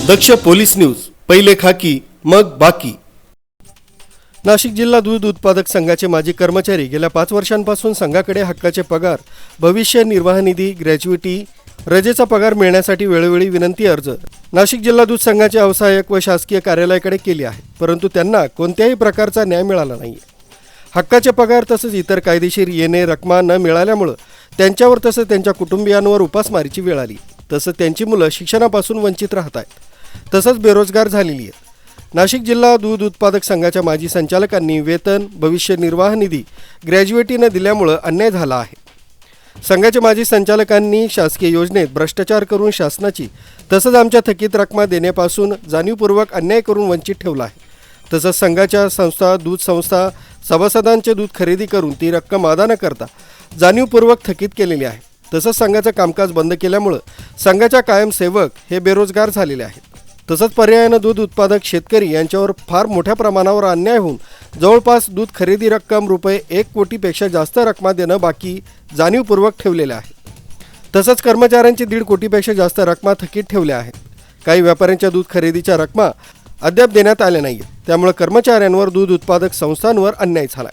दक्ष police news, पहिले खाकी मग बाकी। नाशिक जिल्हा दूध उत्पादक संघाचे माजी कर्मचारी गेल्या 5 वर्षांपासून संघाकडे हक्काचे पगार, भविष्य निर्वाह निधी, ग्रॅच्युइटी, रजेचा पगार मिळण्यासाठी वेळोवेळी विनंती अर्ज नाशिक जिल्हा दूध संघाचे अवसायक व शासकीय कार्यालयाकडे केली आहे, परंतु त्यांना कोणत्याही प्रकारचा न्याय मिळाला नाही। हक्काचे पगार तसेच इतर कायदेशीर येणे रकमा न मिळाल्यामुळे त्यांच्यावर तसेच त्यांच्या कुटुंबियांवर उपासमारीची वेळ आली। तसंच त्यांची मुलं शिक्षणापासून वंचित राहत आहेत, तसंच बेरोजगार झालेली आहेत। नाशिक जिल्हा दूध उत्पादक संघाच्या माजी संचालकांनी वेतन, भविष्य निर्वाह निधी, ग्रॅच्युइटी न दिल्यामुळे अन्याय झाला आहे। संघाच्या माजी संचालकांनी शासकीय योजनेत भ्रष्टाचार करून शासनाची तसंच आमच्या थकीत रकमा देण्यापासून जाणीवपूर्वक अन्याय करून वंचित ठेवला आहे। तसंच संघाच्या संस्था, दूध संस्था सभासदांचे दूध खरेदी करून ती रक्कम अदा न करता जाणीवपूर्वक थकीत केलेली आहे। तसंच संघाचं कामकाज बंद केल्यामुळे संघाच्या कायम सेवक हे बेरोजगार झालेले आहेत। तसंच पर्यायाने दूध उत्पादक शेतकरी यांच्यावर फार मोठ्या प्रमाणावर अन्याय होऊन जवळपास दूध खरेदी रक्कम रुपये 1 कोटीपेक्षा जास्त रकमा देणं बाकी जाणीवपूर्वक ठेवलेले आहे। तसंच कर्मचाऱ्यांची 1.5 कोटीपेक्षा जास्त रकमा थकीत ठेवल्या आहेत। काही व्यापाऱ्यांच्या दूध खरेदीच्या रकमा अद्याप देण्यात आल्या नाहीत, त्यामुळे कर्मचाऱ्यांवर दूध उत्पादक संस्थांवर अन्याय झाला।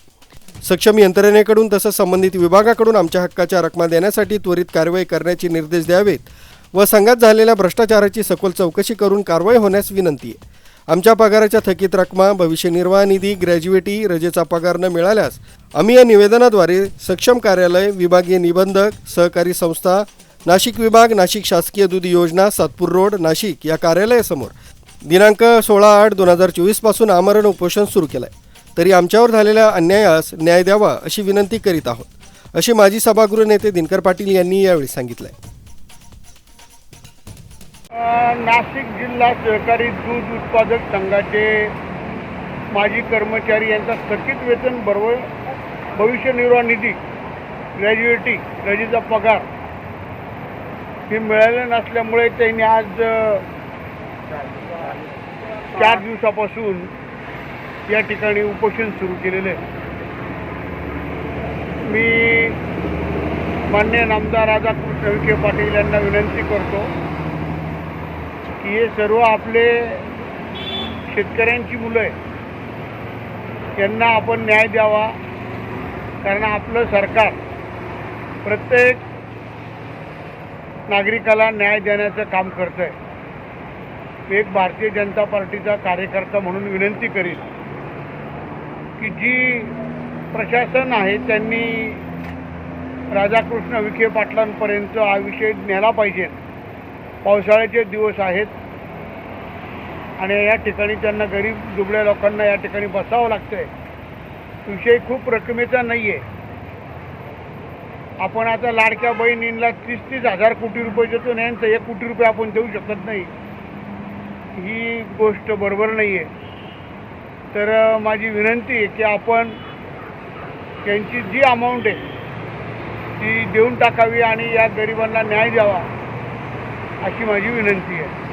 सक्षम यंत्रणेकडून तसंच संबंधित विभागाकडून आमच्या हक्काच्या रकमा देण्यासाठी त्वरित कारवाई करण्याचे निर्देश द्यावेत व संघात झालेल्या भ्रष्टाचाराची सखोल चौकशी करून कारवाई होण्यास विनंती आहे। आमच्या पगाराच्या थकीत रकमा, भविष्य निर्वाह निधी, ग्रॅच्युइटी, रजेचा पगार न मिळाल्यास आम्ही या निवेदनाद्वारे सक्षम कार्यालय, विभागीय निबंधक, सहकारी संस्था, नाशिक विभाग, नाशिक शासकीय दूध योजना, सातपूर रोड, नाशिक या कार्यालयासमोर दिनांक 16/8/2024 पासून आमरण उपोषण सुरू केलं आहे। तरी आमच्यावर झालेल्या अन्यायास न्याय द्यावा अशी विनंती करीत आहोत, असे माजी सभागृह नेते दिनकर पाटील यांनी यावेळी सांगितले। नाशिक जिल्हा सहकारी दूध उत्पादक संघाचे माजी कर्मचारी यांचा थकीत वेतन बरोबर भविष्य निर्वाह निधी, ग्रॅच्युइटी, रजेचा पगार हे मिळाले नसल्यामुळे त्यांनी आज 4 दिवसापासून या ठिकाणी उपोषण सुरू केलेले आहे। मी माननीय नामदार राधाकृष्ण विखे पाटील यांना विनंती करतो की हे सर्व आपले शेतकऱ्यांची मुलं आहे, त्यांना आपण न्याय द्यावा, कारण आपलं सरकार प्रत्येक नागरिकाला न्याय देण्याचं काम करतं आहे। एक भारतीय जनता पार्टीचा कार्यकर्ता म्हणून विनंती करीन की जी प्रशासन आहे त्यांनी राधाकृष्ण विखे पाटलांपर्यंत हा विषय नेला पाहिजे। पावसाळ्याचे दिवस आहेत आणि या ठिकाणी त्यांना गरीब दुबळ्या लोकांना या ठिकाणी बसावं लागतंय। विषय खूप रकमेचा नाही आहे। आपण आता लाडक्या बहिणींना 30-30 हजार कोटी रुपये देतो, यांचं 1 कोटी रुपये आपण देऊ शकत नाही, ही गोष्ट बरोबर नाही आहे। तर माझी विनंती आहे की आपण त्यांची जी अमाऊंट आहे ती देऊन टाकावी आणि या गरिबांना न्याय द्यावा अशी माझी विनंती आहे।